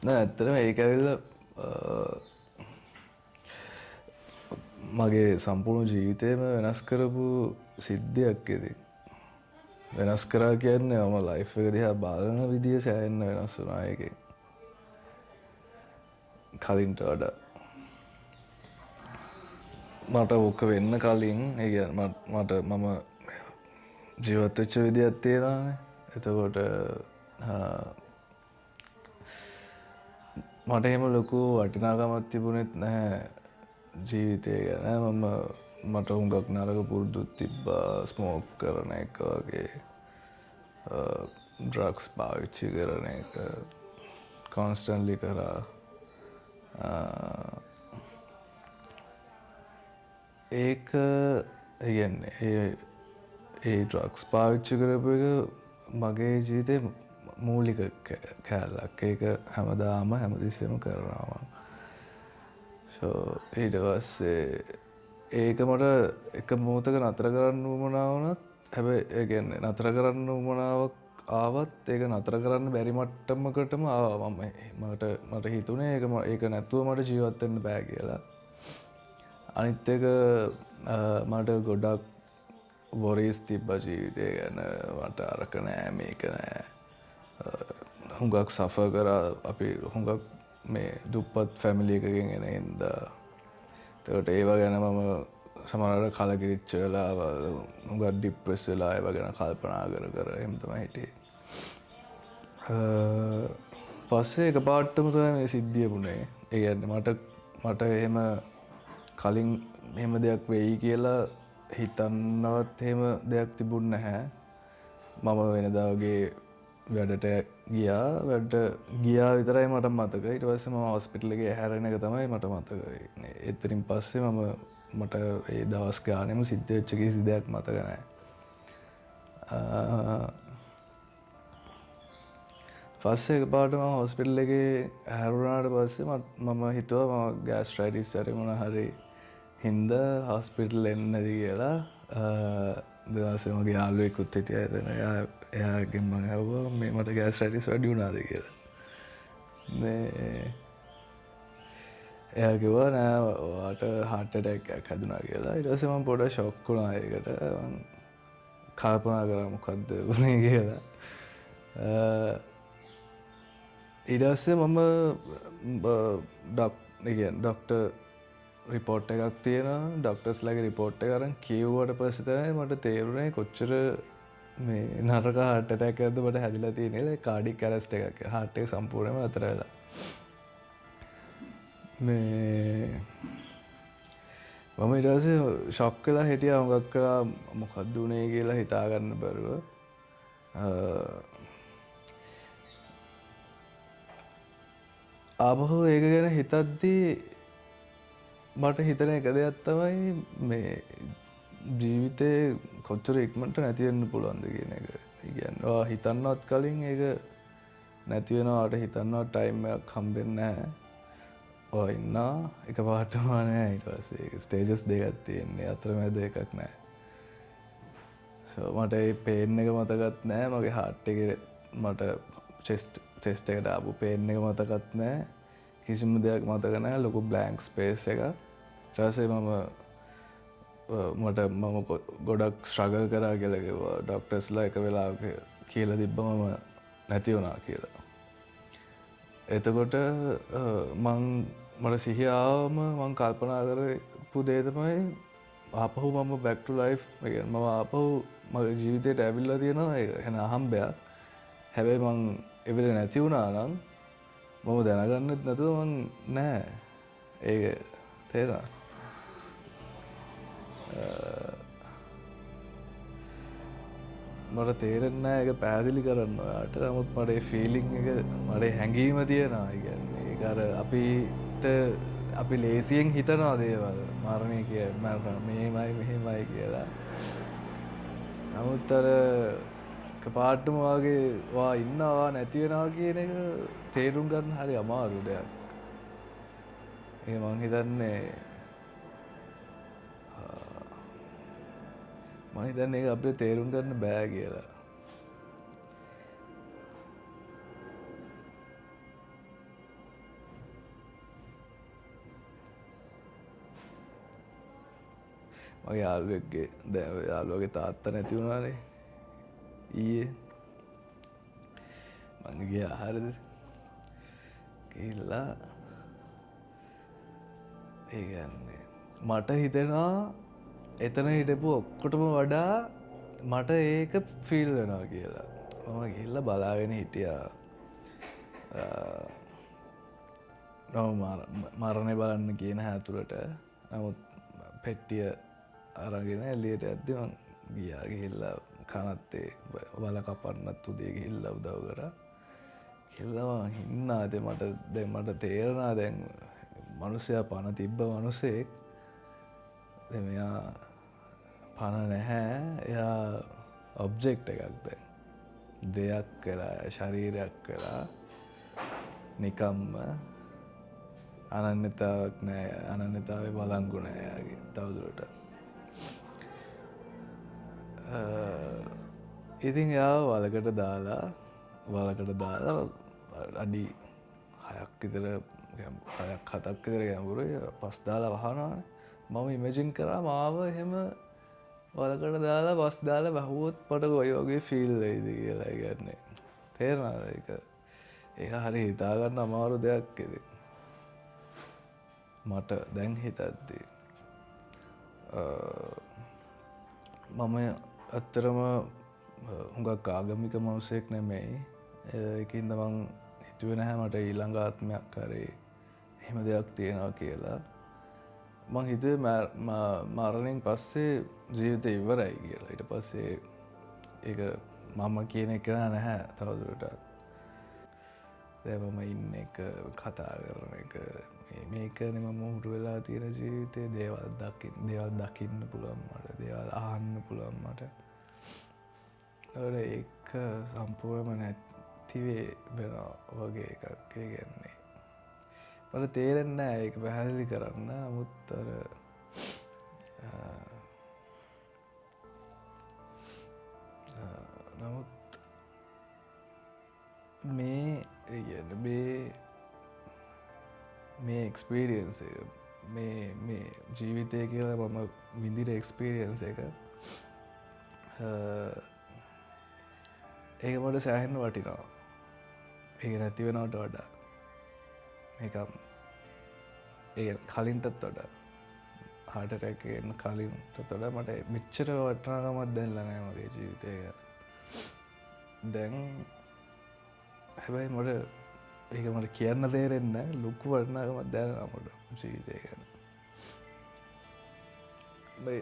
නෑ ඇත්තටම ඒක ඇවිල්ලා මගේ සම්පූර්ණ ජීවිතේම වෙනස් කරපු සිද්ධියක් ඉතින්. වෙනස් කරා කියන්නේ මම ලයිෆ් එක දිහා බලන විදිය සෑහෙන්න වෙනස් වුණා ඒකෙන්. කලින්ට වඩා. මට ඕක වෙන්න කලින් ඒ කියන්නේ මට මම ජීවත් වෙච්ච විදියක් තියෙනවානේ. එතකොට මට එහෙම ලොකු වටිනාකමක් තිබුණෙත් නැහැ ජීවිතය ගැන. මට හුඟක් නරක පුරුදුත් තිබ්බා ස්මෝක් කරන එක වගේ ඩ්‍රග්ස් පාවිච්චි කරන එක කොන්ස්ටන්ට්ලි කරා. ඒක කියන්නේ ඒ ඩ්‍රග්ස් පාවිච්චි කරපු එක මගේ ජීවිතේ මූලික කෑල්ලක්. ඒක හැමදාම හැමතිස්සෙම කරනවා. ඊට පස්සේ ඒක මට එක මොහොතක නතර කරන්න උවමනා වුණත් හැබැයි ඒ කියන්නේ නතර කරන්න උවමනාවක් ආවත් ඒක නතර කරන්න බැරි මට්ටමකටම ආවා මට හිතුනේ ඒක නැතුව මට ජීවත් වෙන්න බෑ කියලා. අනිත් එක මට ගොඩක් වොරීස් තිබ්බා ජීවිතය ගැන. මට අරක නෑ මේක නෑ. හුඟක් සෆර් කරා අපි හුඟක් මේ දුප්පත් ෆැමිලි එකකින් එන හින්දා. එතකොට ඒවා ගැන මම සමහරවිට කලකිරිච්ච වෙලාවල් හුඟක් ડિප්‍රෙස් වෙලා ඒවා ගැන කල්පනා කර එහෙම තමයි හිටියේ. පස්සේ එකපාරටම තමයි මේ සිද්ධිය වුණේ. ඒ කියන්නේ මට එහෙම කලින් එහෙම දෙයක් වෙයි කියලා හිතන්නවත් එහෙම දෙයක් තිබුණ නැහැ. මම වෙනදා වගේ වැඩට ගියා විතරයි මට මතක. ඊට පස්සේ මම හොස්පිටල් එකේ හැරෙන එක තමයි මට මතක. එතනින් පස්සේ මට ඒ දවස් ගානෙම සිද්ධ වෙච්ච කිසි දෙයක් මතක නැහැ. පස්සේ එකපාරට මම හොස්පිටල් එකේ හැරුණාට පස්සේ මම හිතුවා මම ගෑස්ට්‍රයිටිස් හරි මොන හරි හින්දා හොස්පිටල් එන්නද කියලා. දවසේ මගේ යාළුවෙකුත් හිටියා එතන. එයාගෙන් මම ඇහුවා මේ මට ගෑස්ට්‍රයිටිස් වැඩි වුණාද කියලා. එයා කිව්වා නෑ ඔයාට හાર્ට් ඇටැක් එකක් හැදුනා කියලා. ඊට පස්සේ මම පොඩ්ඩක් ෂොක් වුණා ඒකට. මම කල්පනා කරා මොකද්ද වුනේ කියලා. ඊට පස්සේ මම ඩොක්ටර් රිපෝට් එකක් තියෙනවා. ඩොක්ටර්ස්ලාගේ රිපෝට් එක අරන් කියවුවට පස්සේ තමයි මට තේරුනේ කොච්චර මේ නරක හાર્ට් ඇටැක් එකක්ද මට හැදිලා තියෙන්නේ කියලා. කාඩික් ඇරෙස්ට් එකක්. හાર્ට් එක සම්පූර්ණයෙන්ම අතර වෙලා. මම ඊට පස්සේ ෂොක් වෙලා හිටියා. හුඟක් වෙලා මොකක්ද උනේ කියලා හිතා ගන්න බැරුව. ආපහු ඒක ගැන හිතද්දී මට හිතන එක දෙයක් තමයි මේ ජීවිතේ කොච්චර ඉක්මනට නැති වෙන්න පුළුවන්ද කියන එක. ඒ කියන්නේ ඔයා හිතන්නවත් කලින් ඒක නැති වෙනවාට හිතන්නවත් ටයිම් එකක් හම්බෙන්නේ නැහැ. ඔයා ඉන්නවා එකපාරටම නෑ. ඊට පස්සේ ස්ටේජස් දෙකක් තියෙන්නේ. අතරමැද එකක් නෑ. මට ඒ පේන් එක මතකත් නෑ. මගේ හાર્ට් එකේ මට චෙස්ට් එකට ආපු පේන් එක මතකත් නෑ. කිසිම දෙයක් මතක නෑ. ලොකු බ්ලැන්ක් ස්පේස් එකක්. ඊට පස්සේ මම ගොඩක් ස්ට්‍රගල් කරා කියලා කිව්වා. ඩොක්ටර්ස්ලා එක වෙලාවක කියලා තිබ්බා මම නැති වුණා කියලා. එතකොට මට සිහිය ආවම මම කල්පනා කරපු දේ තමයි ආපහු මම back to life. ඒ කියන්නේ මම ආපහු මගේ ජීවිතේට ඇවිල්ලා තියෙනවා. ඒක එන අහම්බයක්. හැබැයි මං ඒ වෙලේ නැති වුණා නම් මම දැනගන්නෙත් නැතුව මං නෑ. ඒක තේරෙනවද? මට තේරෙන්නේ නැහැ ඒක පැහැදිලි කරන්න ඔයාට. නමුත් මට ඒ ෆීලිං එක මට හැඟීම තියෙනවා. ඒ කියන්නේ ඒක අර අපි ලේසියෙන් හිතනවා දේවල්. මරණය මෙහෙමයි මෙහෙමයි කියලා. නමුත් අර එකපාරටම වා ඉන්නවා නැති වෙනවා කියන එක තේරුම් ගන්න හරි අමාරු දෙයක්. ඒ මං හිතන්නේ ඒක අපිට තේරුම් ගන්න බෑ කියලා. මගේ යාළුවෙක්ගේ යාළුවගේ තාත්තා නැති වුණානේ ඊයේ මං ගියා හරිද ගිහිල්ලා ඒ කියන්නේ මට හිතෙනවා එතන හිටපු ඔක්කොටම වඩා මට ඒක ෆීල් වෙනවා කියලා මම ගිහිල්ලා බලාගෙන හිටියා මරණය බලන්න කියන හැතුරට නමුත් පෙට්ටිය අරගෙන එලියට ඇද්දි මං ගියා ගිහිල්ලා කනත්තේ වල කපන්නත් උදේ ගිහිල්ලා උදව් කරා ගිහිල්ලා මං හින්නා ඉතින් මට තේරෙනවා දැන් මනුස්සයා පණ තිබ්බ මනුස්සයෙක් දැන් මෙයා පණ නැහැ එයා ඔබ්ජෙක්ට් එකක් දැන් දෙයක් වෙලා ශරීරයක් වෙලා නිකම්ම අනන්‍යතාවක් නෑ අනන්‍යතාවේ බලංගු නෑ යාගේ තවදුරට ඉතින් එයා වලකට දාලා අඩි 6ක් විතර 6ක් 7ක් විතර ගැඹුරුයි පස් දාලා වහනවානේ මම ඉමේජින් කරා මාව එහෙම වලකට දාලා පස් දාලා වැහුවොත් මට කොයි වගේ ෆීල් වෙයිද කියලා කියන්නේ තේරෙනවද ඒක හරි හිතාගන්න අමාරු දෙයක් ඉතින් මට දැන් හිතද්දී මම ඇත්තරම හුඟක් ආගමික මනුස්සයෙක් නෙමෙයි ඒකින්ද මං හිතුවේ නැහැ මට ඊළඟ ආත්මයක් හරි එහෙම දෙයක් තියෙනවා කියලා මං හිතුවේ මරණයෙන් පස්සේ ජීවිතේ ඉවරයි කියලා ඊට පස්සේ ඒක මම කියන එක නැහැ තවදුරටත් දැන් මම ඉන්න එක කතා කරන එක මේකනේ මම උරු වෙලා තියෙන ජීවිතේ දේවල් දකින්න පුළුවන් මට දේවල් අහන්න පුළුවන් මට ඒක සම්පූර්ණයෙන්ම නැති වෙනවා වගේ එකක් ඒ කියන්නේ මට තේරෙන්නේ නැහැ ඒක පැහැදිලි කරන්න නමුත් නමුත් මේ එක්ස්පීරියන්ස් එක මේ ජීවිතය කියලා මම විඳින එක්ස්පීරියන්ස් එක ඒක මට සෑහෙන්න වටිනවා ඒක නැති වෙනවට වඩා නිකම් ඒ කලින්ටත් වඩා හාට් ඇටැක් එකෙන් කලින්ටත් වඩා මට මෙච්චර වටිනාකමක් දැනෙලා නැහැ මගේ ජීවිතේ ගැන දැන් හැබැයි මට ඒක මට කියන්න තේරෙන්නේ නැහැ ලොකු වටිනාකමක් දැනෙනවා මට ජීවිතය ගැන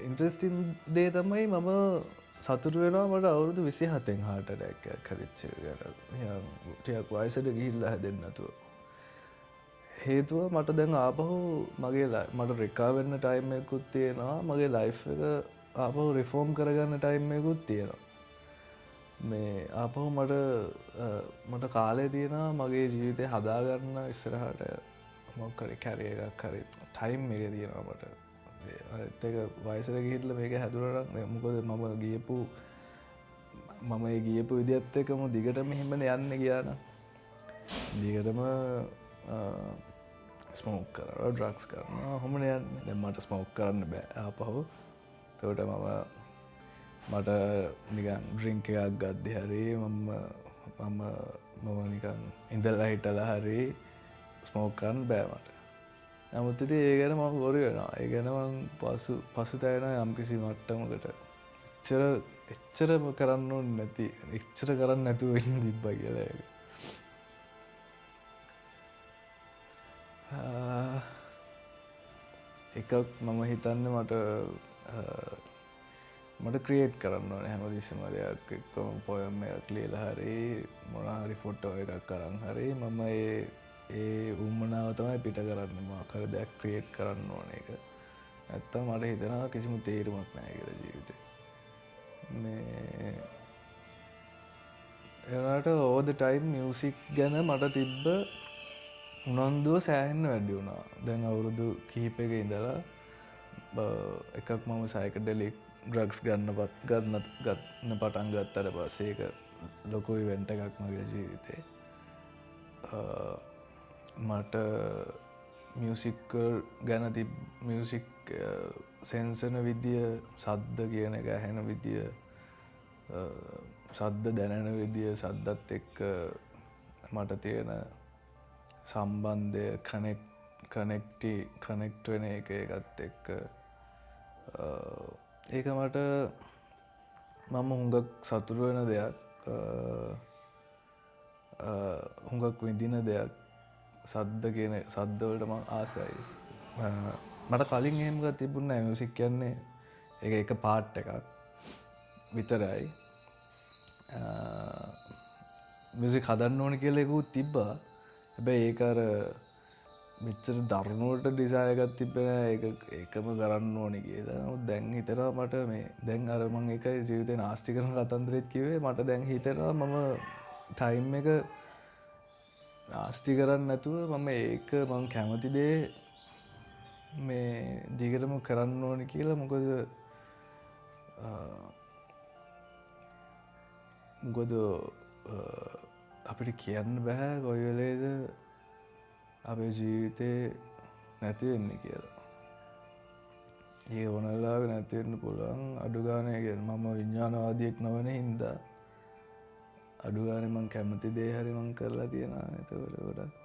ඉන්ට්‍රස්ටිං දේ තමයි මම සතුටු වෙනවා මට අවුරුදු 27න් හාට් ඇටැක් එකක් හැදිච්ච එක ගැන ටිකක් වයසට ගිහිල්ලා හැදෙන්නේ නැතුව හේතුව මට දැන් ආපහු මට රිකවර් වෙන්න ටයිම් එකකුත් තියෙනවා මගේ ලයිෆ් එක ආපහු රිෆෝම් කරගන්න ටයිම් එකකුත් තියෙනවා මේ ආපහු මට කාලේ තියෙනවා මගේ ජීවිතේ හදාගන්න ඉස්සරහට මොකක් හරි කැරියර් එකක් හරි ටයිම් එක තියෙනවා මට අනිත් එක වයසට ගිහිල්ලා මේක හැදුණා නම් මොකද මම ගියපු විදිහත් එක්කම දිගටම එහෙමනේ යන්නේ ගියා නම් දිගටම ස්මෝක් කරනවා ඩ්‍රග්ස් කරනවා ඔහොමනේ යන්නේ දැන් මට ස්මෝක් කරන්න බෑ ආපහු ඒකට මට නිකන් ඩ්‍රින්ක් එකක් ගද්දි හරි මම නිකන් ඉඳලා හිටලා හරි ස්මෝක් කරන්න බෑ මට නමුත් ඉතින් ඒ ගැන මම වොරි වෙනවා ඒ ගැන මම පසුතැවෙනවා යම්කිසි මට්ටමකට එච්චරම කරන්න ඕනේ නැති එච්චර කරන්න නැතුව ඉන්න තිබ්බා කියලා ඒක එකක් මම හිතන්නේ මට ක්‍රියේට් කරන්න ඕනේ හැමතිස්සෙම දෙයක් එක්කම පොයම් එකක් ලියලා හරි මොනවා හරි ෆොටෝ එකක් අරන් හරි මම ඒ උම්මනාව තමයි පිට කරන්නේ මොකක් හරි දෙයක් ක්‍රියේට් කරන්න ඕන එක නැත්තම් මට හිතෙනවා කිසිම තේරුමක් නැහැ කියලා ජීවිතේ මේ ඒනට all the time music ගැන මට තිබ්බ උනන්දුව සෑහෙන්න වැඩි වුණා දැන් අවුරුදු කිහිපයක ඉඳලා එකක් මම සයිකඩෙලික් ඩ්‍රග්ස් ගන්න පටන් ගත්තට පස්සේ ඒක ලොකු ඉවෙන්ට් එකක් මගේ ජීවිතේ මට මියුසික් ගැන මියුසික් සෙන්සන විදිය සද්ද කියන එක ඇහෙන විදිය සද්ද දැනෙන විදිය සද්දත් එක්ක මට තියෙන සම්බන්ධය කනෙක්ට් වෙන එක ඒකත් එක්ක ඒක මට මම හුඟක් සතුටු වෙන දෙයක් හුඟක් විඳින දෙයක් සද්දවලට මං ආසයි මට කලින් එහෙම තිබුණ නෑ මියුසික් කියන්නේ ඒක පාට් එකක් විතරයි මියුසික් හදන්න ඕන කියලා එකකුත් තිබ්බා හැබැයි ඒක අර මෙච්චර දරුණුවට ඩිසයින් එකක් තිබ්බේ නෑ ඒකම කරන්න ඕනේ කියලා. නමුත් දැන් හිතෙනවා මට මේ දැන් අර මම ඒකයි ජීවිතේ නාස්ති කරන කතන්දරෙත් කිව්වේ මට දැන් හිතෙනවා මම ටයිම් එක නාස්ති කරන්නේ නැතුව මම ඒක මම කැමති දේ මේ දිගටම කරන්න ඕනේ කියලා මොකද අපිට කියන්න බෑ කොයි වෙලේද අපේ ජීවිතේ නැති වෙන්නේ කියලා. ඒ ඕන වෙලාවක නැති වෙන්න පුළුවන් අඩු ගානේ කියන්නේ මම විඥානවාදියෙක් නොවන හින්දා අඩු ගානේ මං කැමති දේ හරි මං කරලා තියෙනවා. ඒතකොට